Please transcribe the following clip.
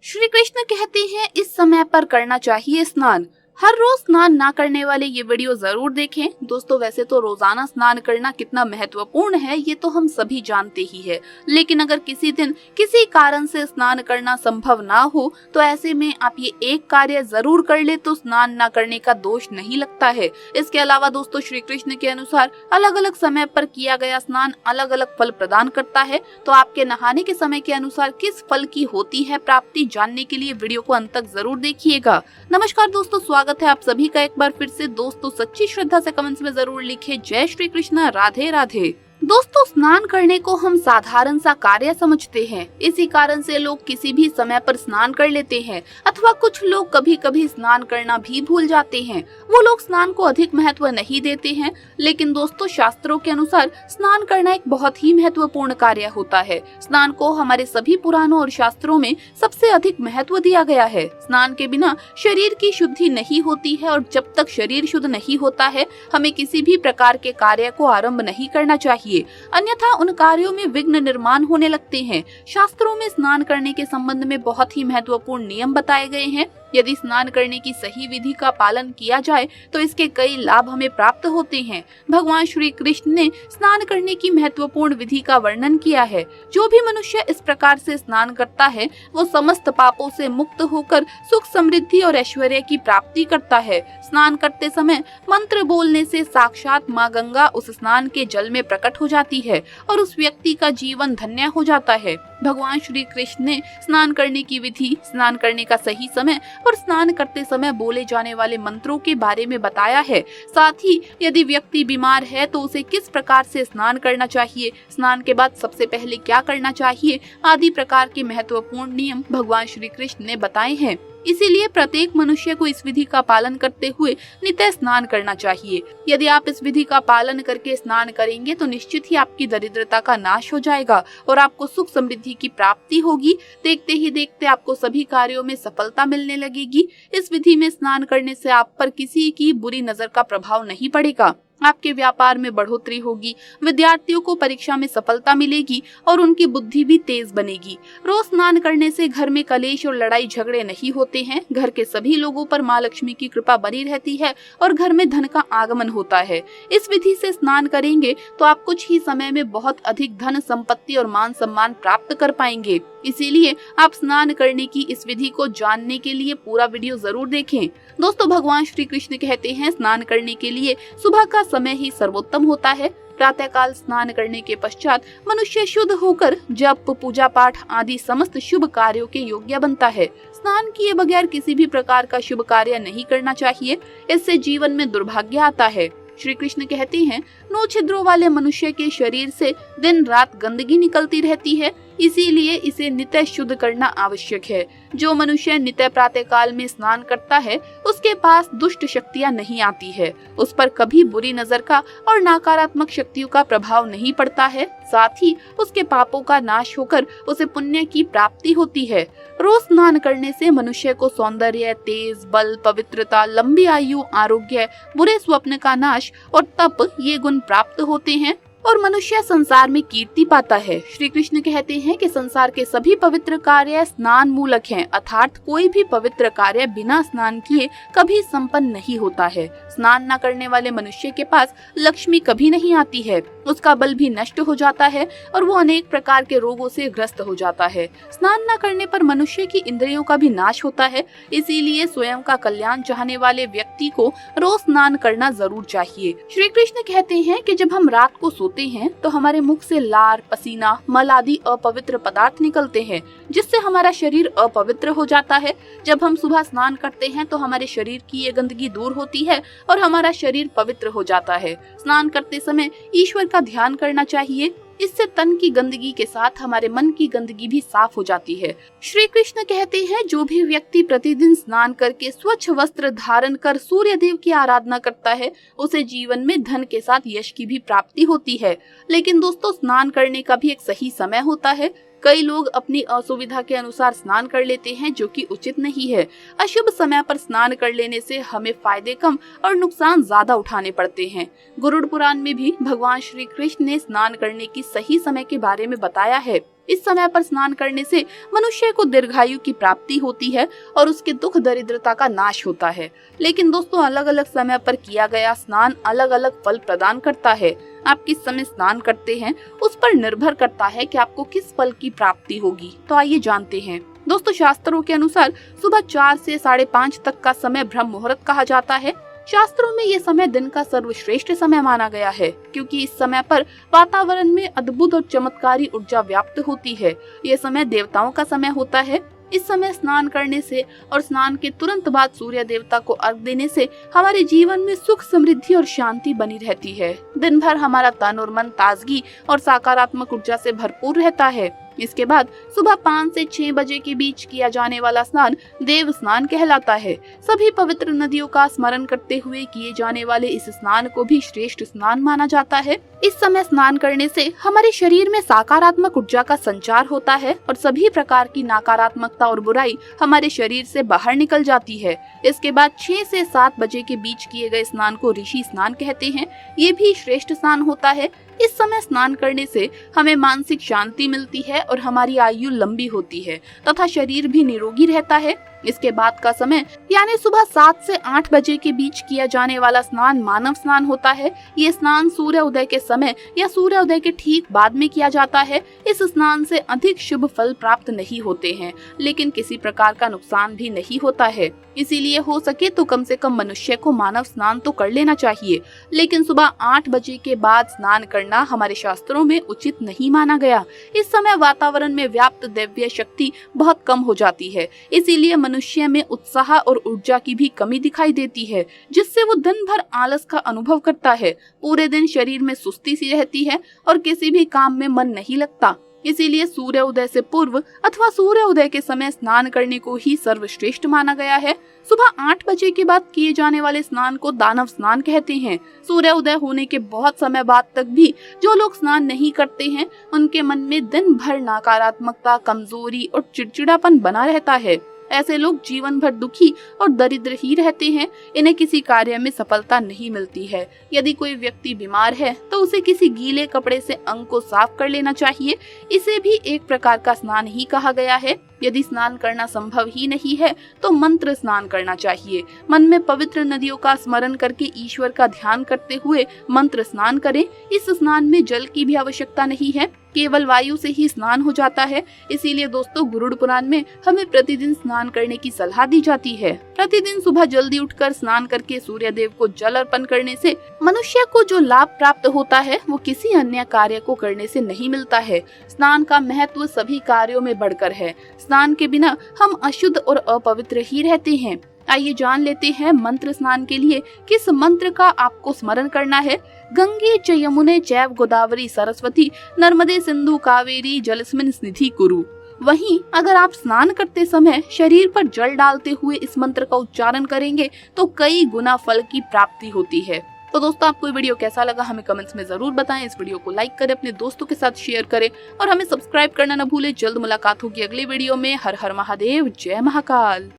श्री कृष्ण कहते हैं इस समय पर करना चाहिए स्नान। हर रोज स्नान ना करने वाले ये वीडियो जरूर देखें। दोस्तों वैसे तो रोजाना स्नान करना कितना महत्वपूर्ण है ये तो हम सभी जानते ही है, लेकिन अगर किसी दिन किसी कारण से स्नान करना संभव ना हो तो ऐसे में आप ये एक कार्य जरूर कर ले तो स्नान ना करने का दोष नहीं लगता है। इसके अलावा दोस्तों श्री कृष्ण के अनुसार अलग अलग समय पर किया गया स्नान अलग अलग फल प्रदान करता है, तो आपके नहाने के समय के अनुसार किस फल की होती है प्राप्ति जानने के लिए वीडियो को अंत तक जरूर देखिएगा। नमस्कार दोस्तों, स्वागत है आप सभी का एक बार फिर से। दोस्तों सच्ची श्रद्धा से कमेंट्स में जरूर लिखे जय श्री कृष्ण, राधे राधे। दोस्तों स्नान करने को हम साधारण सा कार्य समझते हैं, इसी कारण से लोग किसी भी समय पर स्नान कर लेते हैं अथवा कुछ लोग कभी कभी स्नान करना भी भूल जाते हैं। वो लोग स्नान को अधिक महत्व नहीं देते हैं, लेकिन दोस्तों शास्त्रों के अनुसार स्नान करना एक बहुत ही महत्वपूर्ण कार्य होता है। स्नान को हमारे सभी पुराणों और शास्त्रों में सबसे अधिक महत्व दिया गया है। स्नान के बिना शरीर की शुद्धि नहीं होती है और जब तक शरीर शुद्ध नहीं होता है हमें किसी भी प्रकार के कार्य को आरंभ नहीं करना चाहिए, अन्यथा उन कार्यों में विघ्न निर्माण होने लगते हैं। शास्त्रों में स्नान करने के संबंध में बहुत ही महत्वपूर्ण नियम बताए गए हैं। यदि स्नान करने की सही विधि का पालन किया जाए तो इसके कई लाभ हमें प्राप्त होते हैं। भगवान श्री कृष्ण ने स्नान करने की महत्वपूर्ण विधि का वर्णन किया है। जो भी मनुष्य इस प्रकार से स्नान करता है वो समस्त पापों से मुक्त होकर सुख समृद्धि और ऐश्वर्य की प्राप्ति करता है। स्नान करते समय मंत्र बोलने से साक्षात माँ गंगा उस स्नान के जल में प्रकट हो जाती है और उस व्यक्ति का जीवन धन्य हो जाता है। भगवान श्री कृष्ण ने स्नान करने की विधि, स्नान करने का सही समय और स्नान करते समय बोले जाने वाले मंत्रों के बारे में बताया है। साथ ही यदि व्यक्ति बीमार है तो उसे किस प्रकार से स्नान करना चाहिए, स्नान के बाद सबसे पहले क्या करना चाहिए आदि प्रकार के महत्वपूर्ण नियम भगवान श्री कृष्ण ने बताए हैं। इसीलिए प्रत्येक मनुष्य को इस विधि का पालन करते हुए नित्य स्नान करना चाहिए। यदि आप इस विधि का पालन करके स्नान करेंगे तो निश्चित ही आपकी दरिद्रता का नाश हो जाएगा और आपको सुख समृद्धि की प्राप्ति होगी। देखते ही देखते आपको सभी कार्यों में सफलता मिलने लगेगी। इस विधि में स्नान करने से आप पर किसी की बुरी नजर का प्रभाव नहीं पड़ेगा। आपके व्यापार में बढ़ोतरी होगी, विद्यार्थियों को परीक्षा में सफलता मिलेगी और उनकी बुद्धि भी तेज बनेगी। रोज स्नान करने से घर में कलेश और लड़ाई झगड़े नहीं होते हैं। घर के सभी लोगों पर माँ लक्ष्मी की कृपा बनी रहती है और घर में धन का आगमन होता है। इस विधि से स्नान करेंगे तो आप कुछ ही समय में बहुत अधिक धन संपत्ति और मान सम्मान प्राप्त कर पाएंगे। इसीलिए आप स्नान करने की इस विधि को जानने के लिए पूरा वीडियो जरूर देखें। दोस्तों भगवान श्री कृष्ण कहते हैं स्नान करने के लिए सुबह का समय ही सर्वोत्तम होता है। प्रातःकाल स्नान करने के पश्चात मनुष्य शुद्ध होकर जप, पूजा पाठ आदि समस्त शुभ कार्यों के योग्य बनता है। स्नान किए बगैर किसी भी प्रकार का शुभ कार्य नहीं करना चाहिए, इससे जीवन में दुर्भाग्य आता है। श्री कृष्ण कहते हैं 9 छिद्रों वाले मनुष्य के शरीर से दिन रात गंदगी निकलती रहती है, इसीलिए इसे नित्य शुद्ध करना आवश्यक है। जो मनुष्य नित्य प्रातः काल में स्नान करता है उसके पास दुष्ट शक्तियां नहीं आती है, उस पर कभी बुरी नजर का और नकारात्मक शक्तियों का प्रभाव नहीं पड़ता है। साथ ही उसके पापों का नाश होकर उसे पुण्य की प्राप्ति होती है। रोज स्नान करने से मनुष्य को सौंदर्य, तेज, बल, पवित्रता, लंबी आयु, आरोग्य, बुरे स्वप्न का नाश और तप ये गुण प्राप्त होते हैं और मनुष्य संसार में कीर्ति पाता है। श्री कृष्ण कहते हैं कि संसार के सभी पवित्र कार्य स्नान मूलक हैं, अर्थात कोई भी पवित्र कार्य बिना स्नान किए कभी संपन्न नहीं होता है। स्नान न करने वाले मनुष्य के पास लक्ष्मी कभी नहीं आती है, उसका बल भी नष्ट हो जाता है और वो अनेक प्रकार के रोगों से ग्रस्त हो जाता है। स्नान न करने पर मनुष्य की इंद्रियों का भी नाश होता है, इसीलिए स्वयं का कल्याण चाहने वाले व्यक्ति को रोज स्नान करना जरूर चाहिए। श्री कृष्ण कहते हैं कि जब हम रात को सोते हैं तो हमारे मुख से लार, पसीना, मल आदि अपवित्र पदार्थ निकलते हैं, जिससे हमारा शरीर अपवित्र हो जाता है। जब हम सुबह स्नान करते हैं तो हमारे शरीर की ये गंदगी दूर होती है और हमारा शरीर पवित्र हो जाता है। स्नान करते समय ईश्वर का ध्यान करना चाहिए, इससे तन की गंदगी के साथ हमारे मन की गंदगी भी साफ हो जाती है। श्री कृष्ण कहते हैं जो भी व्यक्ति प्रतिदिन स्नान करके स्वच्छ वस्त्र धारण कर सूर्य देव की आराधना करता है उसे जीवन में धन के साथ यश की भी प्राप्ति होती है। लेकिन दोस्तों स्नान करने का भी एक सही समय होता है। कई लोग अपनी असुविधा के अनुसार स्नान कर लेते हैं, जो कि उचित नहीं है। अशुभ समय पर स्नान कर लेने से हमें फायदे कम और नुकसान ज्यादा उठाने पड़ते हैं। गरुड़ पुराण में भी भगवान श्री कृष्ण ने स्नान करने की सही समय के बारे में बताया है। इस समय पर स्नान करने से मनुष्य को दीर्घायु की प्राप्ति होती है और उसके दुख दरिद्रता का नाश होता है। लेकिन दोस्तों, अलग अलग समय पर किया गया स्नान अलग अलग फल प्रदान करता है। आप किस समय स्नान करते हैं उस पर निर्भर करता है कि आपको किस फल की प्राप्ति होगी। तो आइए जानते हैं। दोस्तों, शास्त्रों के अनुसार सुबह 4 से 5:30 तक का समय ब्रह्म मुहूर्त कहा जाता है। शास्त्रों में ये समय दिन का सर्वश्रेष्ठ समय माना गया है, क्योंकि इस समय पर वातावरण में अद्भुत और चमत्कारी ऊर्जा व्याप्त होती है। ये समय देवताओं का समय होता है। इस समय स्नान करने से और स्नान के तुरंत बाद सूर्य देवता को अर्घ देने से हमारे जीवन में सुख, समृद्धि और शांति बनी रहती है। दिन भर हमारा तन और मन ताजगी और सकारात्मक ऊर्जा से भरपूर रहता है। इसके बाद सुबह 5 से 6 बजे के बीच किया जाने वाला स्नान देव स्नान कहलाता है। सभी पवित्र नदियों का स्मरण करते हुए किए जाने वाले इस स्नान को भी श्रेष्ठ स्नान माना जाता है। इस समय स्नान करने से हमारे शरीर में सकारात्मक ऊर्जा का संचार होता है और सभी प्रकार की नकारात्मकता और बुराई हमारे शरीर से बाहर निकल जाती है। इसके बाद 6 से 7 बजे के बीच किए गए स्नान को ऋषि स्नान कहते हैं। ये भी श्रेष्ठ स्नान होता है। इस समय स्नान करने से हमें मानसिक शांति मिलती है और हमारी आयु लंबी होती है तथा शरीर भी निरोगी रहता है। इसके बाद का समय यानी सुबह 7 से 8 बजे के बीच किया जाने वाला स्नान मानव स्नान होता है। ये स्नान सूर्य उदय के समय या सूर्य उदय के ठीक बाद में किया जाता है। इस स्नान से अधिक शुभ फल प्राप्त नहीं होते हैं, लेकिन किसी प्रकार का नुकसान भी नहीं होता है। इसीलिए हो सके तो कम से कम मनुष्य को मानव स्नान तो कर लेना चाहिए, लेकिन सुबह 8 बजे के बाद स्नान करना हमारे शास्त्रों में उचित नहीं माना गया। इस समय वातावरण में व्याप्त दिव्य शक्ति बहुत कम हो जाती है, इसीलिए मनुष्य में उत्साह और ऊर्जा की भी कमी दिखाई देती है, जिससे वो दिन भर आलस का अनुभव करता है। पूरे दिन शरीर में सुस्ती सी रहती है और किसी भी काम में मन नहीं लगता। इसीलिए सूर्य उदय से पूर्व अथवा सूर्य उदय के समय स्नान करने को ही सर्वश्रेष्ठ माना गया है। सुबह 8 बजे के बाद किए जाने वाले स्नान को दानव स्नान कहते हैं। सूर्य उदय होने के बहुत समय बाद तक भी जो लोग स्नान नहीं करते हैं, उनके मन में दिन भर नकारात्मकता, कमजोरी और चिड़चिड़ापन बना रहता है। ऐसे लोग जीवन भर दुखी और दरिद्र ही रहते हैं। इन्हें किसी कार्य में सफलता नहीं मिलती है। यदि कोई व्यक्ति बीमार है तो उसे किसी गीले कपड़े से अंग को साफ कर लेना चाहिए। इसे भी एक प्रकार का स्नान ही कहा गया है। यदि स्नान करना संभव ही नहीं है तो मंत्र स्नान करना चाहिए। मन में पवित्र नदियों का स्मरण करके ईश्वर का ध्यान करते हुए मंत्र स्नान करें। इस स्नान में जल की भी आवश्यकता नहीं है, केवल वायु से ही स्नान हो जाता है। इसीलिए दोस्तों, गरुड़ पुराण में हमें प्रतिदिन स्नान करने की सलाह दी जाती है। प्रतिदिन सुबह जल्दी उठकर स्नान करके सूर्य देव को जल अर्पण करने से मनुष्य को जो लाभ प्राप्त होता है वो किसी अन्य कार्य को करने से नहीं मिलता है। स्नान का महत्व सभी कार्यों में बढ़कर है। स्नान के बिना हम अशुद्ध और अपवित्र ही रहते हैं। आइए जान लेते हैं मंत्र स्नान के लिए किस मंत्र का आपको स्मरण करना है। गंगे च यमुने चैव गोदावरी सरस्वती नर्मदे सिंधु कावेरी जलस्मिन् स्निधि कुरु। वहीं अगर आप स्नान करते समय शरीर पर जल डालते हुए इस मंत्र का उच्चारण करेंगे तो कई गुना फल की प्राप्ति होती है। तो दोस्तों, आपको ये वीडियो कैसा लगा हमें कमेंट्स में जरूर बताएं। इस वीडियो को लाइक करें, अपने दोस्तों के साथ शेयर करें और हमें सब्सक्राइब करना न भूलें। जल्द मुलाकात होगी अगले वीडियो में। हर हर महादेव, जय महाकाल।